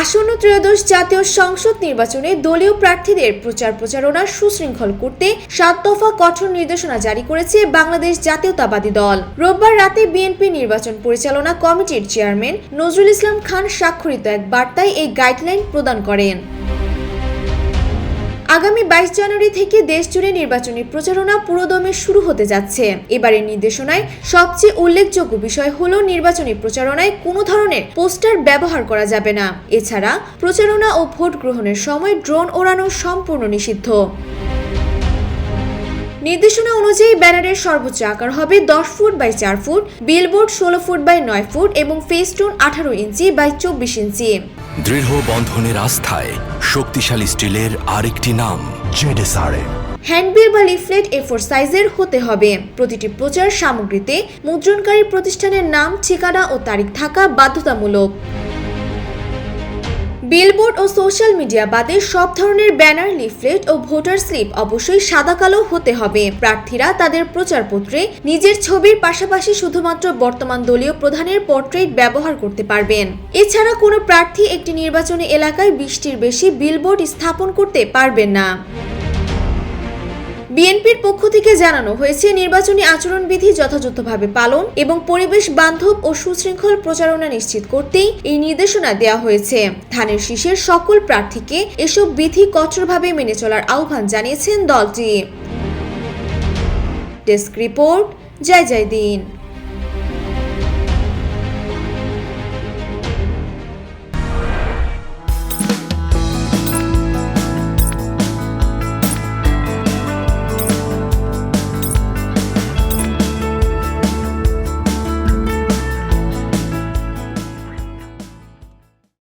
আসন্ন ত্রয়োদশ জাতীয় সংসদ নির্বাচনে দলীয় প্রার্থীদের প্রচারণা সুশৃঙ্খল করতে ৭ দফা কঠোর নির্দেশনা জারি করেছে বাংলাদেশ জাতীয়তাবাদী দল। রোববার রাতে বিএনপি নির্বাচন পরিচালনা কমিটির চেয়ারম্যান নজরুল ইসলাম খান স্বাক্ষরিত এক বার্তায় এই গাইডলাইন প্রদান করেন। আগামী ২২ জানুয়ারি থেকে দেশজুড়ে নির্বাচনী প্রচারণা পুরোদমে শুরু হতে যাচ্ছে। এবারের নির্দেশনায় সবচেয়ে উল্লেখযোগ্য বিষয় হলো নির্বাচনী প্রচারণায় কোনো ধরনের পোস্টার ব্যবহার করা যাবে না। এছাড়া প্রচারণা ও ভোট গ্রহণের সময় ড্রোন ওড়ানো সম্পূর্ণ নিষিদ্ধ। নির্দেশনা অনুযায়ী ব্যানারের সর্বোচ্চ আকার হবে ১০ foot by ৪ foot, billboard ১৬ foot by ৯ foot এবং ফেস্টুন ১৮ ইঞ্চি বাই ২৪ ইঞ্চি। দৃঢ় বন্ধনের আস্থায় শক্তিশালী স্টিলের আরেকটি নাম জেডএসআরএম। হ্যান্ডবিল বা লিফলেট A4 সাইজের হতে হবে। প্রতিটি প্রচার সামগ্রীতে মুদ্রণকারী প্রতিষ্ঠানের নাম, ঠিকানা ও তারিখ থাকা বাধ্যতামূলক। বিলবোর্ড ও সোশ্যাল মিডিয়া বাদে সব ধরনের ব্যানার, লিফলেট ও ভোটার স্লিপ অবশ্যই সাদা কালো হতে হবে। প্রার্থীরা তাদের প্রচারপত্রে নিজের ছবির পাশাপাশি শুধুমাত্র বর্তমান দলীয় প্রধানের পোর্ট্রেট ব্যবহার করতে পারবেন। এছাড়া কোনো প্রার্থী একটি নির্বাচনী এলাকায় ২০টির বেশি বিলবোর্ড স্থাপন করতে পারবেন না। বিএনপির পক্ষ থেকে জানানো হয়েছে, নির্বাচনী আচরণবিধি যথাযথভাবে পালন এবং পরিবেশ বান্ধব ও সুশৃঙ্খল প্রচারণা নিশ্চিত করতেই এই নির্দেশনা দেওয়া হয়েছে। ধানের শীষের সকল প্রার্থীকে এসব বিধি কঠোরভাবে মেনে চলার আহ্বান জানিয়েছেন দলটি। ডেস্ক রিপোর্ট, জয় জয় দিন।